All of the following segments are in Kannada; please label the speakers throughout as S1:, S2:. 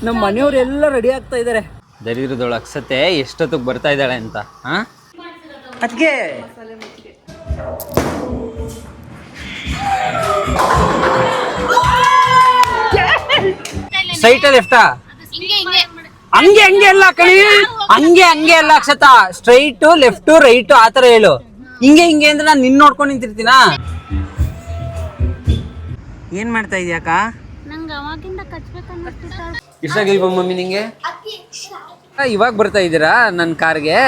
S1: ನಮ್ಮ ಮನೆಯವರೆಲ್ಲ ರೆಡಿ ಆಗ್ತಾ ಇದ್ದಾರೆ. ದರಿದ್ರದೊಳ ಅಕ್ಸತೆ ಎಷ್ಟೊತ್ತಿಗೆ ಬರ್ತಾ ಇದ್ದಾಳೆ ಅಂತ. ಅದಕ್ಕೆ ಸೈಟ ಲೆಫ್ಟಾ? ಹಂಗೆ ಅಲ್ಲ ಕಣಿ, ಹಂಗೆ ಅಲ್ಲ ಅಕ್ಷತಾ. ಸ್ಟ್ರೈಟ್ ಲೆಫ್ಟ್ ರೈಟ್ ಆತರ ಹೇಳು. ಹಿಂಗೆ ಅಂದ್ರೆ ನಾನು ನಿನ್ನ ನೋಡ್ಕೊಂಡು ನಿಂತಿರ್ತೀನ. ಏನ್ ಮಾಡ್ತಾ ಇದೀಯಾಕ? ಇಷ್ಟ ಆಗಿಲ್ವಾ ಮಮ್ಮಿ ನಿಂಗೆ? ಇವಾಗ ಬರ್ತಾ ಇದ್ದೀರಾ ನನ್ನ ಕಾರ್ಗೆ?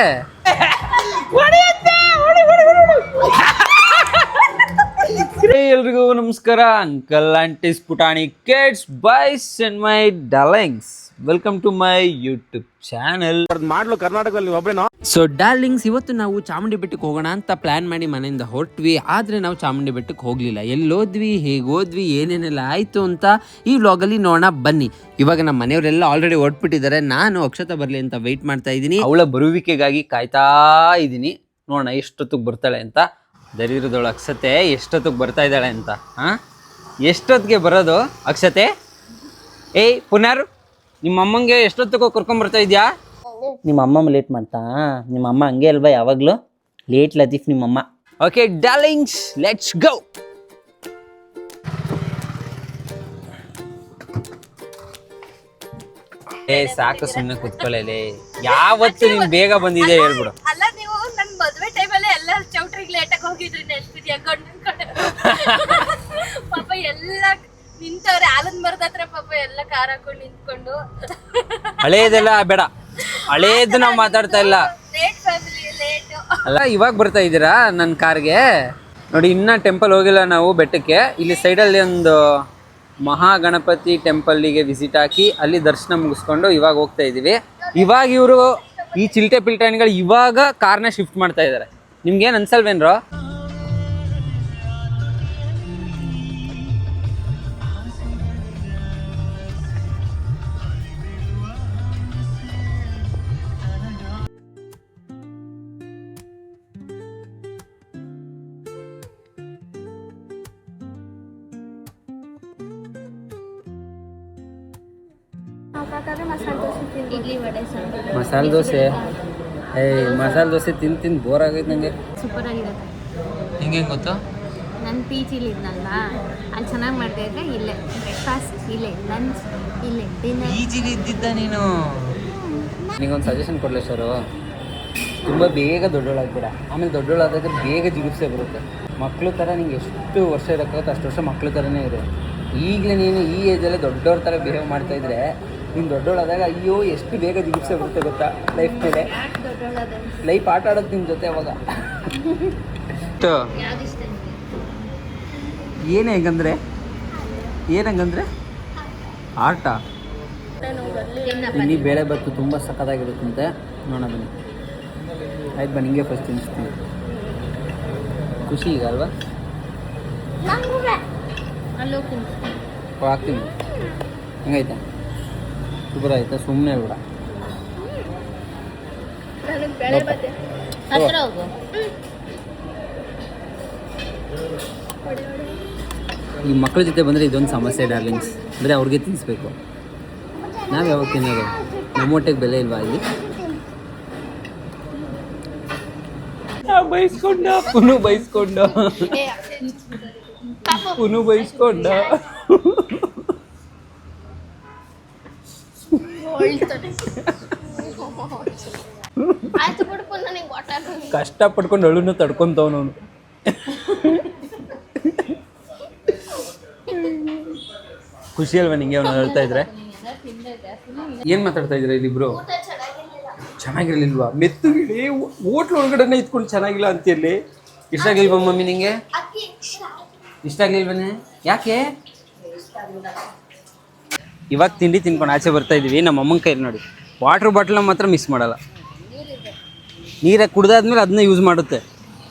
S1: ಎಲ್ರಿಗೂ ನಮಸ್ಕಾರ. ಅಂಕಲ್ ಆಂಟೀಸ್ ಪುಟಾಣಿ kids boys and my darlings, welcome to my YouTube channel.
S2: ಮಾಡ್ಲು ಕರ್ನಾಟಕದಲ್ಲಿ ಒಬ್ಬರೇನೋ.
S1: ಸೊ ಡಾರ್ಲಿಂಗ್ಸ್, ಇವತ್ತು ನಾವು ಚಾಮುಂಡಿ ಬೆಟ್ಟಕ್ಕೆ ಹೋಗೋಣ ಅಂತ ಪ್ಲಾನ್ ಮಾಡಿ ಮನೆಯಿಂದ ಹೊರಟ್ವಿ. ಆದ್ರೆ ನಾವು ಚಾಮುಂಡಿ ಬೆಟ್ಟಕ್ಕೆ ಹೋಗ್ಲಿಲ್ಲ. ಎಲ್ಲೋದ್ವಿ, ಹೇಗೋದ್ವಿ, ಏನೇನೆಲ್ಲ ಆಯ್ತು ಅಂತ ಈ ವ್ಲಾಗಲ್ಲಿ ನೋಡೋಣ ಬನ್ನಿ. ಇವಾಗ ನಮ್ಮ ಮನೆಯವರೆಲ್ಲ ಆಲ್ರೆಡಿ ಹೊರಟ್ಬಿಟ್ಟಿದ್ದಾರೆ. ನಾನು ಅಕ್ಷತಾ ಬರ್ಲಿ ಅಂತ ವೆಯ್ಟ್ ಮಾಡ್ತಾ ಇದ್ದೀನಿ. ಅವಳ ಬರುವಿಕೆಗಾಗಿ ಕಾಯ್ತಾ ಇದ್ದೀನಿ. ನೋಡೋಣ ಎಷ್ಟೊತ್ತಿಗೆ ಬರ್ತಾಳೆ ಅಂತ. ದರಿದ್ರದೊಳ ಅಕ್ಷತೆ ಎಷ್ಟೊತ್ತಿಗೆ ಬರ್ತಾ ಇದ್ದಾಳೆ ಅಂತ. ಎಷ್ಟೊತ್ತಿಗೆ ಬರೋದು ಅಕ್ಷತೆ? ಏಯ್ ಪುನರ್, ನಿಮ್ಮ ಅಮ್ಮಂಗೆ ಎಷ್ಟೊತ್ತಿಗೆ ಕರ್ಕೊಂಬರ್ತಾ ಇದೆಯಾ? ನಿಮ್ಮ ಅಮ್ಮ ಲೇಟ್ ಮಾಡ್ತಾ? ನಿಮ್ಮ ಅಮ್ಮ ಹಂಗೆ ಅಲ್ವಾ ಯಾವಾಗಲೂ ಲೇಟ್ ಲತೀಫ್ ನಿಮ್ಮಮ್ಮ. Okay darlings, let's go. ಏ ಸಾಕು, ಸುಮ್ಮನೆ ಕುತ್ಕೊಳ್ಳಲಿ. ಯಾವತ್ತು ನೀನು ಬೇಗ ಬಂದಿದೆ ಹೇಳ್ಬಿಡು.
S3: ಅಲ್ಲ, ನೀವು ನನ್ನ ಮದುವೆ ಟೈಮಲ್ಲಿ ಎಲ್ಲ ಚೌಟ್ರಿಗೆ ಲೇಟಾಗಿ ಹೋಗಿದ್ರಿ, ನೆನಪಿದ್ಯಾ? ಗಂಡನ ಕಡೆ ಪಾಪ ಎಲ್ಲ ನಿಂತವ್ರೆ ಆಲದ ಮರದ ಹತ್ರ. ಪಾಪ ಎಲ್ಲ ಕಾರ್ ಹಾಕೊಂಡು ನಿಂತ್ಕೊಂಡು.
S1: ಹಳೇದೆಲ್ಲ ಬೇಡ, ಹಳೇದು ನಾವು ಮಾತಾಡ್ತಾ ಇಲ್ಲ.
S3: ಲೇಟ್ ಫ್ಯಾಮಿಲಿ, ಲೇಟ್
S1: ಅಲ್ಲ, ಇವಾಗ ಬರ್ತಾ ಇದ್ದೀರಾ ನನ್ನ ಕಾರ್ಗೆ? ನೋಡಿ, ಇನ್ನ ಟೆಂಪಲ್ ಹೋಗಿಲ್ಲ ನಾವು ಬೆಟ್ಟಕ್ಕೆ. ಇಲ್ಲಿ ಸೈಡಲ್ಲಿ ಒಂದು ಮಹಾಗಣಪತಿ ಟೆಂಪಲ್ಗೆ ವಿಸಿಟ್ ಹಾಕಿ ಅಲ್ಲಿ ದರ್ಶನ ಮುಗಿಸ್ಕೊಂಡು ಇವಾಗ ಹೋಗ್ತಾ ಇದ್ದೀವಿ. ಇವಾಗ ಇವರು ಈ ಚಿಲ್ಟೆ ಪಿಲ್ಟಾಣಿಗಳು ಇವಾಗ ಕಾರ್ನ ಶಿಫ್ಟ್ ಮಾಡ್ತಾ ಇದ್ದಾರೆ. ನಿಮ್ಗೇನು ಅನ್ಸಲ್ವೇನ್ರೋ? ಮಸಾಲೆ ದೋಸೆ, ಮಸಾಲೆ ದೋಸೆ ತಿಂದು ಬೋರ್ ಆಗೈತೆ ನಂಗೆ.
S3: ಸೂಪರ್ ಆಗಿರುತ್ತೆ.
S1: ಹಿಂಗೆ ಗೊತ್ತಾ?
S3: ನನ್ನ ಪಿ ಜಿಲಿ ಇದ್ನಲ್ಲ, ಅಲ್ಲಿ ಚೆನ್ನಾಗಿ ಮಾಡ್ತಾ ಇದ್ದೆ. ಇಲ್ಲೇ ಬ್ರೇಕ್ಫಾಸ್ಟ್, ಇಲ್ಲೇ ಲಂಚ್, ಇಲ್ಲೇ ಡಿನ್ನರ್.
S1: ಪಿ ಜಿಲಿ ಇದ್ದಿದ್ದ ನೀನು? ನಿಗೊಂದು ಸಜೆಷನ್ ಕೊಡಲಿ ಸರು, ತುಂಬ ಬೇಗ ದೊಡ್ಡೋಳಾಗ್ಬೇಡ. ಆಮೇಲೆ ದೊಡ್ಡೋಳಾದಾಗ ಬೇಗ ಜಿಗುಪ್ಸೆ ಬರುತ್ತೆ. ಮಕ್ಕಳು ಥರ ನಿಂಗೆ ಎಷ್ಟು ವರ್ಷ ಇರೋಕ್ಕಾಗುತ್ತೆ ಅಷ್ಟು ವರ್ಷ ಮಕ್ಕಳು ಥರನೇ ಇರು. ಈಗಲೇ ನೀನು ಈ ಏಜಲ್ಲೇ ದೊಡ್ಡವ್ರ ಥರ ಬಿಹೇವ್ ಮಾಡ್ತಾಯಿದ್ರೆ ನೀನು ದೊಡ್ಡೋಳಾದಾಗ ಅಯ್ಯೋ ಎಷ್ಟು ಬೇಗ ಜಿಗುಪ್ಸೆ ಬರುತ್ತೆ ಗೊತ್ತಾ ಲೈಫ್ ಮೇಲೆ. ಲೈಫ್ ಆಟ ಆಡೋದು ನಿಮ್ಮ ಜೊತೆ ಅವಾಗ. ಏನಂಗಂದ್ರೆ ಆಟ. ಇನ್ನೀ ಬೇಳೆ ಬತ್ತು ತುಂಬ ಸಖತ್ತಾಗಿರುತ್ತಂತೆ. ನೋಡೋಣ ಬನ್ನಿ. ಆಯ್ತು ಬನ್ನಿ, ಹಿಂಗೆ ಫಸ್ಟ್ ತಿನ್ನಿಸ್ತೀನಿ. ಖುಷಿ ಈಗ ಅಲ್ವಾ? ಹಾಕ್ತೀನಿ. ಹೆಂಗೈತೆ? ಸೂಪರ್ ಆಯ್ತಾ? ಸುಮ್ಮನೆ ಹೇಳ್ಬೇಡ. ಈ ಮಕ್ಕಳ ಜೊತೆ ಬಂದರೆ ಇದೊಂದು ಸಮಸ್ಯೆ ಡಾರ್ಲಿಂಗ್ಸ್, ಅಂದರೆ ಅವ್ರಿಗೆ ತಿನ್ನಿಸ್ಬೇಕು. ನಾವು ಯಾವಾಗ ತಿನ್ನೋದು? ನಮ್ಮ ಹೊಟ್ಟೆಗೆ ಬೆಲೆ ಇಲ್ವಾ ಇಲ್ಲಿ? ಬೈಸ್ಕೊಂಡ ಪುನು ಬೈಸ್ಕೊಂಡ. ಕಷ್ಟ ಪಡ್ಕೊಂಡು ಅಳುನ ತಡ್ಕೊಂತವನವನು. ಖುಷಿ ಅಲ್ವಾ ನಿಂಗೆ ಅವನು ಹೇಳ್ತಾ ಇದ್ರೆ? ಏನ್ ಮಾತಾಡ್ತಾ ಇದ್ರೆ ಇಲ್ಲಿಬ್ರು? ಚೆನ್ನಾಗಿರ್ಲಿಲ್ವಾ? ಮೆತ್ತಗಿಳಿ ಹೋಟ್ಲ್ ಒಳಗಡೆನೆ ಇತ್ಕೊಂಡು ಚೆನ್ನಾಗಿಲ್ಲ ಅಂತಿರ್ಲಿ. ಇಷ್ಟ ಆಗಿಲ್ವಾ ಮಮ್ಮಿ ನಿಂಗೆ? ಇಷ್ಟ ಆಗ್ಲಿಲ್ವನೇ? ಯಾಕೆ? ಇವಾಗ ತಿಂಡಿ ತಿನ್ಕೊಂಡು ಆಚೆ ಬರ್ತಾ ಇದೀವಿ. ನಮ್ಮ ಅಮ್ಮನ ಕೈಲಿ ನೋಡಿ, ವಾಟರ್ ಬಾಟ್ಲ ಮಾತ್ರ ಮಿಸ್ ಮಾಡಲ್ಲ. ನೀರಾಗಿ ಕುಡ್ದಾದ್ಮೇಲೆ ಅದನ್ನ ಯೂಸ್ ಮಾಡುತ್ತೆ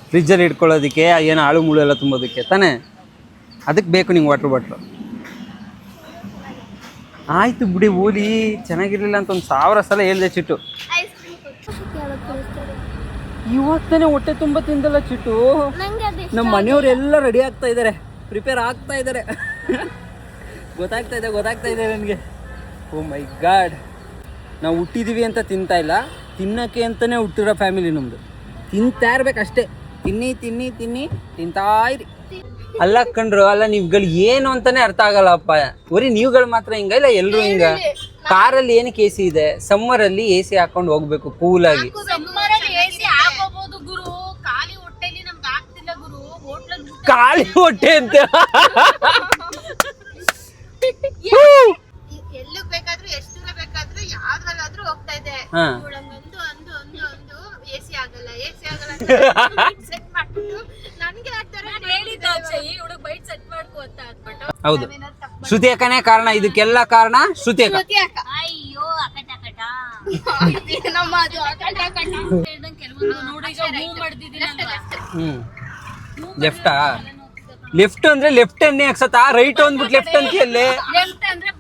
S1: ಫ್ರಿಜ್ಜಲ್ಲಿ ಇಟ್ಕೊಳ್ಳೋದಕ್ಕೆ, ಏನು ಆಳು ಮುಳು ಎಲ್ಲ ತುಂಬೋದಕ್ಕೆ ತಾನೇ. ಅದಕ್ಕೆ ಬೇಕು ನಿಂಗೆ ವಾಟರ್ ಬಾಟ್ಲು. ಆಯಿತು ಬಿಡಿ, ಓಲಿ ಚೆನ್ನಾಗಿರಲಿಲ್ಲ ಅಂತ 1000 ಸಲ ಹೇಳ್ದೆ ಚಿಟ್ಟು. ಇವಾಗ ತಾನೇ ಹೊಟ್ಟೆ ತುಂಬ ತಿಂದಲ್ಲ ಚಿಟ್ಟು. ನಮ್ಮ ಮನೆಯವರೆಲ್ಲ ರೆಡಿ ಆಗ್ತಾ ಇದ್ದಾರೆ, ಪ್ರಿಪೇರ್ ಆಗ್ತಾ ಇದ್ದಾರೆ. ಗೊತ್ತಾಗ್ತಾ ಇದೆ ನನಗೆ. ಓ ಮೈ ಗಾಡ್, ನಾವು ಹುಟ್ಟಿದೀವಿ ಅಂತ ತಿಂತಾ ಇಲ್ಲ, ತಿನ್ನಕ್ಕೆ ಅಂತಾನೆ ಹುಟ್ಟಿರೋ ಫ್ಯಾಮಿಲಿ ನಮ್ದು. ತಿಂತಾ ಇರ್ಬೇಕಷ್ಟೇ, ತಿನ್ನಿ ತಿನ್ನಿ ತಿನ್ನಿ ತಿಂತಾ ಇರಿ. ಅಲ್ಲ ಕಂಡ್ರು, ಅಲ್ಲ ನೀವುಗಳು ಏನು ಅಂತಾನೆ ಅರ್ಥ ಆಗಲ್ಲಪ್ಪ. ಬರೀ ನೀವುಗಳು ಮಾತ್ರ ಹಿಂಗ, ಇಲ್ಲ ಎಲ್ರು ಹಿಂಗ? ಕಾರಲ್ಲಿ ಏನಕ್ಕೆ ಎ ಸಿ ಇದೆ? ಸಮ್ಮರ್ ಅಲ್ಲಿ ಎ ಸಿ ಹಾಕೊಂಡು ಹೋಗ್ಬೇಕು ಕೂಲಾಗಿ. ಖಾಲಿ ಹೊಟ್ಟೆ ಅಂತ
S3: ಎಲ್ಲೂ ಬೇಕಾದ್ರೂ ಎಷ್ಟು ದೂರ ಬೇಕಾದ್ರೂ ಯಾವ್ದ್ರಲ್ಲಾದ್ರೂ ಹೋಗ್ತಾ ಇದೆ. ಎಸಿ ಆಗಲ್ಲ ಎಸಿ ಆಗಲ್ಲ ಸೆಟ್ ಮಾಡ್ಬಿಟ್ಟು ನನ್ಗೆ ಬೈಟ್ ಸೆಟ್ ಮಾಡ್ಕೋ ಅಂತ ಅಂದ್ಬಿಟ್ಟು.
S1: ಹೌದು, ಶ್ರುತಿ ಅಕ್ಕನೇ ಕಾರಣ, ಇದಕ್ಕೆಲ್ಲ ಕಾರಣ ಶ್ರುತಿ ಅಕ್ಕ.
S3: ಅಯ್ಯೋ ಅಕಟ ಅಕಟ ನಮ್ಮ ಅದು ಅಕಟ ಅಕಟ ಕೆಲವೊಂದು ನೋಡಿ ಈಗ ಮೂವ್ ಮಾಡ್ತಿದ್ದೀನಿ.
S1: ಲೆಫ್ಟಾ? ಲೆಫ್ಟ್ ಅಂದ್ರೆ ಲೆಫ್ಟ್ ಅನ್ನೇ ಅಕ್ಷತಾ, ರೈಟ್ ಅಂದ್ಬಿಟ್ಟು ಲೆಫ್ಟ್ ಅಂತೀಯಲ್ಲೇ.
S3: ಲೆಫ್ಟ್ ಅಂದ್ರೆ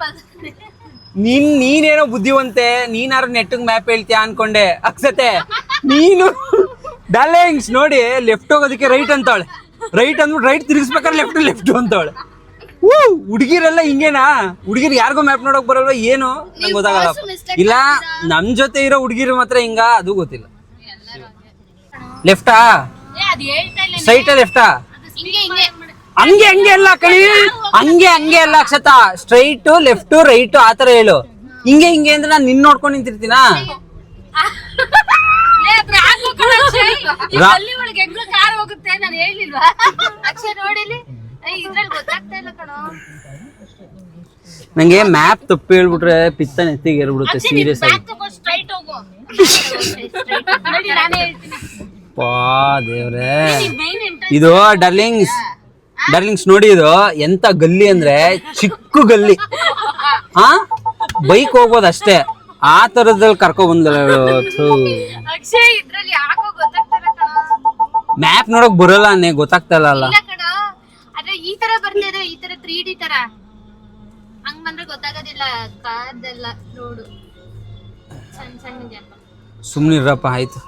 S1: ನೀನೇನೋ ಬುದ್ಧಿವಂತೆ, ನೀನಾರು ನೆಟ್ಟಿಗೆ ಮ್ಯಾಪ್ ಹೇಳ್ತೀಯ ಅನ್ಕೊಂಡೆ ಅಕ್ಷತೆ. ನೀನು ಡಾರ್ಲಿಂಗ್ಸ್ ನೋಡಿ, ಲೆಫ್ಟ್ ಹೋಗೋದಕ್ಕೆ ರೈಟ್ ಅಂತಾಳೆ, ರೈಟ್ ಅಂದ್ಬಿಟ್ಟು ರೈಟ್ ತಿರುಗಿಸ್ಬೇಕಾದ್ರೆ ಲೆಫ್ಟ್ ಲೆಫ್ಟ್ ಅಂತಾಳೆ. ಹುಡುಗಿರೆಲ್ಲ ಹಿಂಗೇನಾ? ಹುಡುಗಿರ್ ಯಾರಿಗೋ ಮ್ಯಾಪ್ ನೋಡಕ್ ಬರಲ್ವ ಏನು ನಂಗೆ ಗೊತ್ತಾಗಲ್ಲ. ಇಲ್ಲ ನಮ್ ಜೊತೆ ಇರೋ ಹುಡುಗಿರು ಮಾತ್ರ ಹಿಂಗ, ಅದು ಗೊತ್ತಿಲ್ಲ. ಲೆಫ್ಟಾ ಸ್ಟ್ರೈಟಾ ಲೆಫ್ಟಾ? ಹಂಗೆ ಹಂಗೆ ಅಲ್ಲ ಕಣಿ, ಹಂಗೆ ಹಂಗೆ ಅಲ್ಲ ಅಕ್ಷತಾ, ಸ್ಟ್ರೈಟ್ ಲೆಫ್ಟ್ ರೈಟ್ ಆತರ ಹೇಳು. ಹಿಂಗೆ ಹಿಂಗೆ ಅಂದ್ರೆ ನಾನು ನಿನ್ ನೋಡ್ಕೊಂಡು ನಿಂತಿರ್ತೀನ. ನಂಗೆ ಮ್ಯಾಪ್ ತಪ್ಪು ಹೇಳ್ಬಿಟ್ರೆ ಪಿತ್ತ ನೆತ್ತಿಗೆ ಏರ್ಬಿಡುತ್ತೆ ಸೀರಿಯಸ್ ಆಗಿ. ದೇವ್ರೆ, ಇದು ಡಾರ್ಲಿಂಗ್ಸ್ ನೋಡಿ, ಇದು ಎಂತ ಗಲ್ಲಿ ಅಂದ್ರೆ ಚಿಕ್ಕ ಗಲ್ಲಿ. ಬೈಕ್ ಹೋಗ್ಬೋದು ಅಷ್ಟೇ, ಆ ತರದಲ್ಲಿ ಕರ್ಕೊ ಬಂದ. ಮ್ಯಾಪ್ ನೋಡಕ್ ಬರಲ್ಲ ಅನ್ನೇ, ಗೊತ್ತಾಗ್ತಾ ಇಲ್ಲ.
S3: ಈ ತರ ಬರ್ತಿದೆ, ಈ ತರ 3D ತರ ಹಂಗ್ ಬಂದ್ರೆ ಗೊತ್ತಾಗೋದಿಲ್ಲ. ಕಾರ್ದೆಲ್ಲ ರೋಡು ಸಣ್ಣ ಸಣ್ಣ.
S1: ಸುಮ್ನಿರಪ್ಪ ಆಯ್ತು.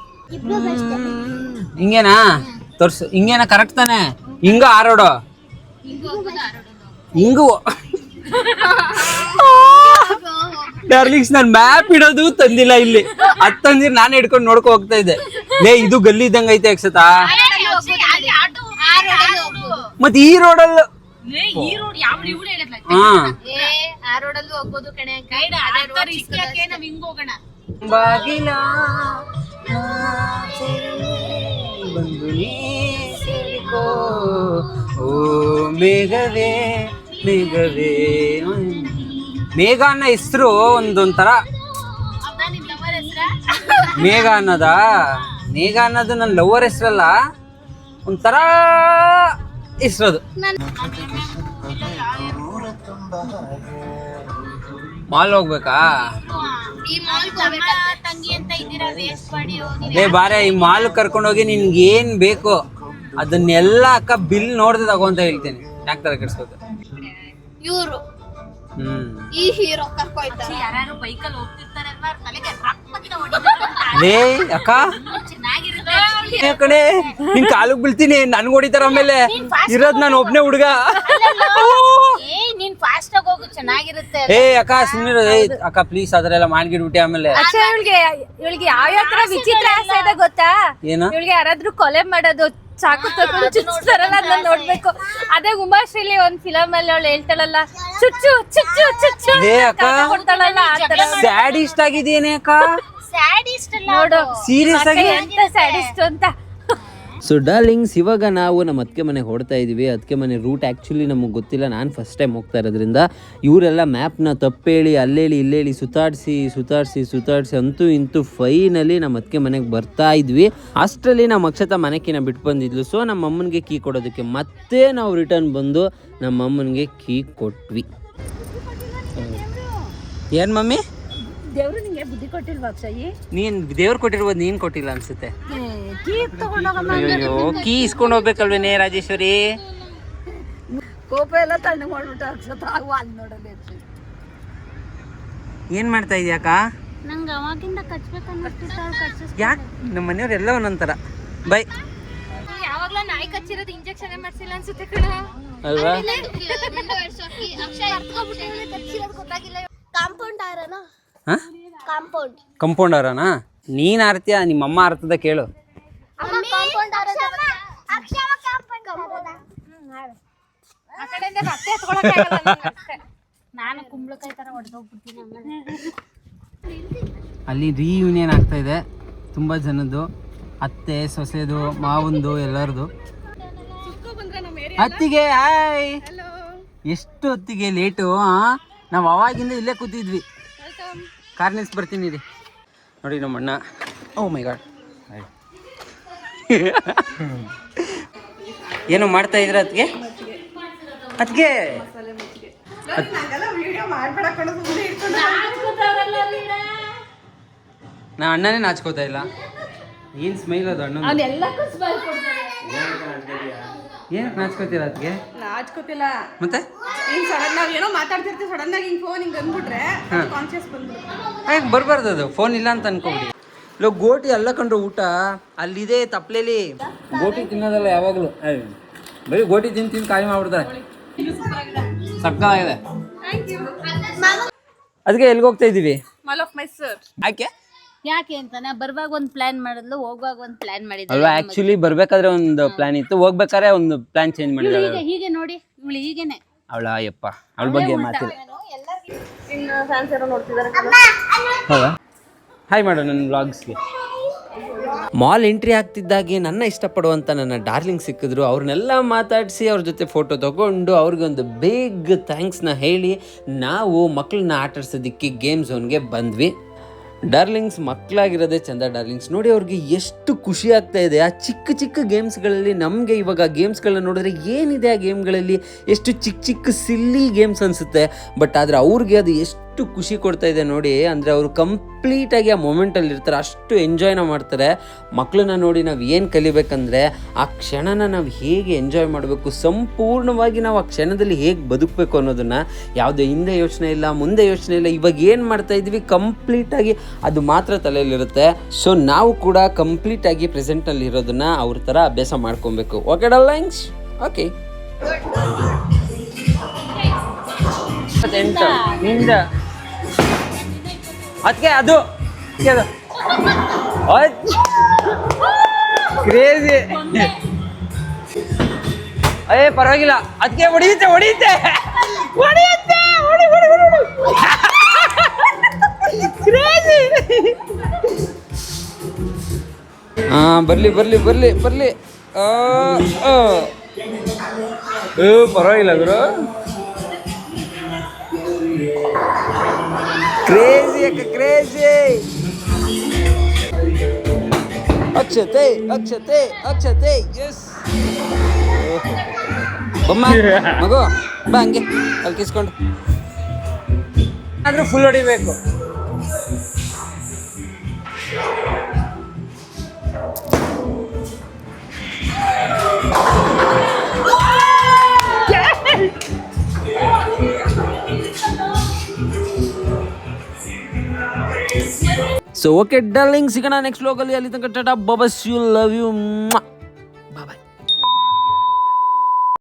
S1: ಹಿಂಗೇನಾ ತೋರ್ಸು, ಹಿಂಗೇನ ಕರೆಕ್ಟ್ ತಾನೆ? ಹಿಂಗ ಆರೋಡು ಹಿಂಗು. ಡಾರ್ಲಿಂಗ್ಸ್, ನಾನ್ ಮ್ಯಾಪ್ ಇಡೋದು ತಂದಿಲ್ಲ ಇಲ್ಲಿ, ಅದ್ ತಂದಿರ್ ನಾನೇ ಹಿಡ್ಕೊಂಡು ನೋಡ್ಕೊ ಹೋಗ್ತಾ ಇದ್ದೆ. ಲೇ ಇದು ಗಲ್ಲಿ ಇದ್ದಂಗ ಐತೆ ಅಕ್ಷತಾ. ಮತ್ ಈ ರೋಡಲ್ಲಿ ಬಾಗಿಲ ಬಂದು ನೀ ಸೇರಿಕೋ, ಓ ಮೇಘವೇ ಮೇಘವೇ. ಮೇಘ ಅನ್ನೋ ಹೆಸರು ಒಂದೊಂಥರ. ಮೇಘ ಅನ್ನೋದ? ಮೇಘ ಅನ್ನೋದು ನನ್ನ ಲವರ್ ಹೆಸರಲ್ಲ, ಒಂಥರ ಹೆಸರದು. ಮಾಲ್ ಹೋಗ್ಬೇಕಾ? ಲೇ ಬಾರೆ, ಈ ಮಾಲ್ ಕರ್ಕೊಂಡೋಗಿ ನಿನ್ಗೆ ಏನ್ ಬೇಕು ಅದನ್ನೆಲ್ಲ ಅಕ್ಕ ಬಿಲ್ ನೋಡ್ದೆ ತಗೊಂತ ಹೇಳ್ತೇನೆ. ಯಾಕೆ ತರ ಕೆಡ್ಸ್ಬೇಕು?
S3: ಇವ್ರು ಈ ಹೀರೋ ಕರ್ಕೊಯ್ತಾರೆ. ಯಾರು ಬೈಕಲ್ಲಿ ಹೋಗ್ತಿರ್ತಾರಲ್ವಾ, ತಲೆಗೆ
S1: ಲೇ ಅಕ್ಕ ಕಡೆ ನಿನ್ ಕಾಲಿಗೆ ಬೀಳ್ತೀನಿ, ನನ್ಗೆ ಹೊಡಿತಾರ. ಆಮೇಲೆ ಇರೋದ್ ನಾನು ಒಬ್ನೇ ಹುಡುಗ.
S3: ನೀನ್ ಫಾಸ್ಟ್ ಆಗಿ ಹೋಗು, ಚೆನ್ನಾಗಿರುತ್ತೆ.
S1: ಏ ಅಕ್ಕ ಸುಮ್ಮನೆ ಅಕ್ಕ ಪ್ಲೀಸ್, ಅದರೆಲ್ಲ ಮಾಡ್ಗಿಡ್ಬಿಟ್ಟೆ. ಆಮೇಲೆ
S3: ಇವಳಿಗೆ ಯಾವ ತರ ವಿಚಿತ್ರ ಆಸೆ ಇದೆ ಗೊತ್ತಾ?
S1: ಏನು?
S3: ಇವಳಿಗೆ ಯಾರಾದ್ರೂ ಕೊಲೆ ಮಾಡೋದು, ಚಾಕು ತಗೊಂಡು ಚುಚ್ತಾರಲ್ಲ, ಅದನ್ನ ನೋಡ್ಬೇಕು. ಅದೇ ಉಮಾಶ್ರೀಲಿ ಒಂದ್ ಫಿಲಮ್ ಅಲ್ಲಿ ಅವಳು ಹೇಳ್ತಾಳಲ್ಲ, ಚುಚ್ಚು ಚುಚ್ಚು ಚುಚ್ಚು ಕೊಡ್ತಾಳಲ್ಲ, ಆತರ
S1: ಸ್ಯಾಡಿಸ್ಟ್ ಆಗಿದೇನೆ ಅಕ್ಕ.
S3: ಸ್ಯಾಡಿಸ್ಟ್ ನೋಡು,
S1: ಸೀರಿಯಸ್ ಆಗಿ
S3: ಎಂತ ಸ್ಯಾಡಿಸ್ಟ್ ಅಂತ.
S1: ಸೊ ಡಾರ್ಲಿಂಗ್ಸ್, ಇವಾಗ ನಾವು ನಮ್ಮ ಅತ್ತಿಗೆ ಮನೆಗೆ ಹೊಡ್ತಾ ಇದೀವಿ. ಅತ್ತಿಗೆ ಮನೆ ರೂಟ್ ಆ್ಯಕ್ಚುಲಿ ನಮಗೆ ಗೊತ್ತಿಲ್ಲ, ನಾನು ಫಸ್ಟ್ ಟೈಮ್ ಹೋಗ್ತಾ ಇರೋದ್ರಿಂದ ಇವರೆಲ್ಲ ಮ್ಯಾಪ್ನ ತಪ್ಪೇಳಿ ಅಲ್ಲೇಳಿ ಇಲ್ಲೇಳಿ ಸುತ್ತಾಡಿಸಿ ಅಂತೂ ಇಂತೂ ಫೈನಲಿ ನಮ್ಮ ಅತ್ತಿಗೆ ಮನೆಗೆ ಬರ್ತಾ ಇದ್ವಿ. ಅಷ್ಟರಲ್ಲಿ ನಮ್ಮ ಅಕ್ಷತಾ ಮನೆಕಿನ ಬಿಟ್ಟು ಬಂದಿದ್ಲು. ಸೊ ನಮ್ಮ ಅಮ್ಮನಿಗೆ ಕೀ ಕೊಡೋದಕ್ಕೆ ಮತ್ತೆ ನಾವು ರಿಟರ್ನ್ ಬಂದು ನಮ್ಮ ಅಮ್ಮನಿಗೆ ಕೀ ಕೊಟ್ವಿ. ಏನು ಮಮ್ಮಿ?
S3: ದೇವ್ರು ನಿಂಗೆ ಬುದ್ಧಿ ಕೊಟ್ಟಿಲ್ವಾ ಅಕ್ಷಯ್?
S1: ನೀನ್ ದೇವ್ರು ಕೊಟ್ಟಿರ್ಬೋದು, ನೀನ್ ಕೊಟ್ಟಿಲ್ಲ ಅನ್ಸುತ್ತೆ. ಅಯ್ಯೋ, ಕೀ ಇಸ್ಕೊಂಡು ಹೋಗ್ಬೇಕಲ್ವೇನೆ ರಾಜೇಶ್ವರಿ?
S3: ಕೋಪ ಎಲ್ಲ ತಣ್ಣಗೆ ಮಾಡ್ಬಿಟ್ಟು ಅಕ್ಷತಾ ಅಲ್ಲಿ ನೋಡೋದು.
S1: ಏನ್ ಮಾಡ್ತಾ ಇದೀಯಾಕ?
S3: ನಂಗೆ ಅವಾಗಿಂದ ಕಚ್ಬೇಕಂತ.
S1: ಯಾಕೆ? ನಮ್ಮ ಮನೆಯವ್ರೆಲ್ಲ ಒಂದೊಂಥರ. ಬೈ.
S3: ಯಾವಾಗ್ಲೂ ನಾಯಿ ಕಚ್ಚಿರೋದು ಇಂಜೆಕ್ಷನ್ ಮಾಡ್ಸಿಲ್ಲ ಅನ್ಸುತ್ತೆ ಕಣ
S1: ಅಲ್ವಾ?
S3: ಗೊತ್ತಾಗಿಲ್ಲ.
S1: ಕಂಪೌಂಡ್ ಅವರನಾ? ನೀನ್ ಆರ್ತೀಯ, ನಿಮ್ಮಮ್ಮ ಆರ್ತದ ಕೇಳು. ಅಲ್ಲಿ ರಿಯೂನಿಯನ್ ಆಗ್ತಾ ಇದೆ ತುಂಬಾ ಜನದ್ದು, ಅತ್ತೆ ಸೊಸೆದು ಮಾವಂದು ಎಲ್ಲರದು. ಅತ್ತಿಗೆ ಹಾಯ್. ಎಷ್ಟು ಹೊತ್ತಿಗೆ ಲೇಟು? ನಾವು ಅವಾಗಿಂದ ಇಲ್ಲೇ ಕೂತಿದ್ವಿ. ಕಾರ್ ನಿಲ್ಸಿ ಬರ್ತೀನಿ ರೀ. ನೋಡಿ ನಮ್ಮ ಅಣ್ಣ. ಓ ಮೈ ಗಾಡ್. ಏನೋ ಮಾಡ್ತಾ ಇದ್ರ ಅತ್ತಿಗೆ? ಅತ್ತಿಗೆ ನಾ ಅಣ್ಣನೇ ನಾಚ್ಕೋತಾ ಇಲ್ಲ. ಏನ್ ಸ್ಮೈಲ್ ಅದು ಅಣ್ಣ? ಏನಕ್ಕೆ ನಾಚ್ಕೋತೀರ ಅತ್ತಿಗೆ?
S2: ನಾಚ್ಕೋತಿಲ್ಲ
S1: ಮತ್ತೆ
S2: ಹಿಂಗ್ ಸಡನ್ ಆಗಿ ಏನೋ ಮಾತಾಡ್ತಿರ್ತೀವಿ, ಸಡನ್ ಆಗಿ ಹಿಂಗ್ ಫೋನ್ ಹಿಂಗ್ ಅಂದ್ಬಿಟ್ರೆ ಕಾನ್ಶಿಯಸ್ ಬಂದ್ಬಿಡುತ್ತೆ.
S1: ಹಾಗೆ ಬರ್ಬಾರ್ದು, ಅದು ಫೋನ್ ಇಲ್ಲ ಅಂತ ಅನ್ಕೊಬಿಡಿ. ಇಲ್ಲ ಗೋಟಿ ಅಲ್ಲ ಕಂಡ್ರು ಊಟ ಅಲ್ಲಿದೆ ತಪ್ಲೇಲಿ. ಗೋಟಿ ತಿನ್ನೋದಲ್ಲ ಯಾವಾಗಲೂ, ಬರೀ ಗೋಟಿ ತಿಂದು ಕಾಯಿ ಮಾಡ್ಬಿಡ್ತಾರೆ. ಸಕ್ಕತ್ತಾಗಿದೆ. ಅದಕ್ಕೆ ಎಲ್ಲಿಗೆ ಹೋಗ್ತಾ ಇದ್ದೀವಿ?
S2: Mall of Mysore.
S3: ಯಾಕೆ ಅಂತಾನೆ ಬರುವಾಗ ಒಂದು ಪ್ಲಾನ್ ಮಾಡಿದ್ಲು, ಹೋಗುವಾಗ ಒಂದು ಪ್ಲಾನ್ ಮಾಡಿದ್ಲು
S1: ಅಲ್ವಾ? ಆಕ್ಚುಲಿ ಬರ್ಬೇಕಾದ್ರೆ ಒಂದು ಪ್ಲಾನ್ ಇತ್ತು, ಹೋಗ್ಬೇಕಾದ್ರೆ ಒಂದು ಪ್ಲಾನ್ ಚೇಂಜ್ ಮಾಡಿದ್ದಾರೆ.
S3: ಹೀಗೆ ನೋಡಿ, ಇವಳು ಹೀಗೇನೆ
S1: ಅವಳ ಯಪ್ಪ, ಅವಳ ಬಗ್ಗೆ ಮಾತಿಲ್ಲ.
S2: ಇನ್ನು ಫ್ಯಾನ್ಸ್ ಏನೋ ನೋಡ್ತಿದ್ದಾರೆ.
S1: ಹೌದಾ? ಹಾಯ್ ಮಾಡು ನನ್ನ ವ್ಲಾಗ್ಸ್ಗೆ. ಮಾಲ್ ಎಂಟ್ರಿ ಆಗ್ತಿದ್ದಾಗೆ ನನ್ನ ಇಷ್ಟಪಡುವಂಥ ನನ್ನ ಡಾರ್ಲಿಂಗ್ ಸಿಕ್ಕಿದ್ರು. ಅವ್ರನ್ನೆಲ್ಲ ಮಾತಾಡಿಸಿ ಅವ್ರ ಜೊತೆ ಫೋಟೋ ತೊಗೊಂಡು ಅವ್ರಿಗೊಂದು ಬಿಗ್ ಥ್ಯಾಂಕ್ಸ್ನ ಹೇಳಿ ನಾವು ಮಕ್ಕಳನ್ನ ಆಟಾಡ್ಸೋದಕ್ಕೆ ಗೇಮ್ ಝೋನ್ಗೆ ಬಂದ್ವಿ. ಡಾರ್ಲಿಂಗ್ಸ್ ಮಕ್ಕಳಾಗಿರೋದೇ ಚಂದ. ಡಾರ್ಲಿಂಗ್ಸ್ ನೋಡಿ ಅವ್ರಿಗೆ ಎಷ್ಟು ಖುಷಿ ಆಗ್ತಾ ಇದೆ ಆ ಚಿಕ್ಕ ಚಿಕ್ಕ ಗೇಮ್ಸ್ಗಳಲ್ಲಿ. ನಮಗೆ ಇವಾಗ ಗೇಮ್ಸ್ಗಳನ್ನ ನೋಡಿದ್ರೆ ಏನಿದೆ ಆ ಗೇಮ್ಗಳಲ್ಲಿ, ಎಷ್ಟು ಚಿಕ್ಕ ಚಿಕ್ಕ ಸಿಲ್ಲಿ ಗೇಮ್ಸ್ ಅನಿಸುತ್ತೆ. ಬಟ್ ಆದರೆ ಅವ್ರಿಗೆ ಅದು ಎಷ್ಟು ಖುಷಿ ಕೊಡ್ತಾ ಇದೆ ನೋಡಿ. ಅಂದರೆ ಅವರು ಕಂಪ್ಲೀಟಾಗಿ ಆ ಮೂಮೆಂಟಲ್ಲಿ ಇರ್ತಾರೆ, ಅಷ್ಟು ಎಂಜಾಯ್ನ ಮಾಡ್ತಾರೆ. ಮಕ್ಕಳನ್ನ ನೋಡಿ ನಾವು ಏನು ಕಲಿಬೇಕಂದ್ರೆ ಆ ಕ್ಷಣನ ನಾವು ಹೇಗೆ ಎಂಜಾಯ್ ಮಾಡಬೇಕು, ಸಂಪೂರ್ಣವಾಗಿ ನಾವು ಆ ಕ್ಷಣದಲ್ಲಿ ಹೇಗೆ ಬದುಕಬೇಕು ಅನ್ನೋದನ್ನು. ಯಾವುದೇ ಹಿಂದೆ ಯೋಚನೆ ಇಲ್ಲ, ಮುಂದೆ ಯೋಚನೆ ಇಲ್ಲ. ಇವಾಗ ಏನು ಮಾಡ್ತಾ ಇದ್ವಿ ಕಂಪ್ಲೀಟಾಗಿ ಅದು ಮಾತ್ರ ತಲೆಯಲ್ಲಿರುತ್ತೆ. ಸೊ ನಾವು ಕೂಡ ಕಂಪ್ಲೀಟಾಗಿ ಪ್ರೆಸೆಂಟ್ನಲ್ಲಿ ಇರೋದನ್ನ ಅವ್ರ ಥರ ಅಭ್ಯಾಸ ಮಾಡ್ಕೊಬೇಕು. Okay darlings? ಓಕೆ. ನಿಂದ ಅದಕ್ಕೆ ಅದು ಕ್ರೇಜಿ. ಅಯ್ಯೇ ಪರವಾಗಿಲ್ಲ, ಅದಕ್ಕೆ ಹೊಡಿಯುತ್ತೆ ಹೊಡಿಯುತ್ತೆ ಹೊಡಿಯುತ್ತೆ. ಬರ್ಲಿ ಬರ್ಲಿ ಬರ್ಲಿ ಬರ್ಲಿ. ಪರವಾಗಿಲ್ಲ ಗುರು. ಕ್ರೇಜಿ ಅಕ್ಕ ಕ್ರೇಜಿ. ಅಕ್ಷತೆ ಅಕ್ಷತೆ ಅಕ್ಷತೆ. ಎಸ್ ಬೊಮ್ಮ ಮಗು ಬಾ ಹಂಗೆ ಅಲ್ಲಿ ಕಿಸ್ಕೊಂಡು. ಆದ್ರೂ ಫುಲ್ ಹೊಡಿಬೇಕು. ಸೊ ಓಕೆ ಡಾರ್ಲಿಂಗ್, ಸಿಗೋಣ ನೆಕ್ಸ್ಟ್ ವ್ಲಾಗಲ್ಲಿ. ಅಲ್ಲಿ ತನಕ ಟಾಟಾ ಬಾಬಾ, ಯು ಲವ್ ಯು, ಬಾಯ್.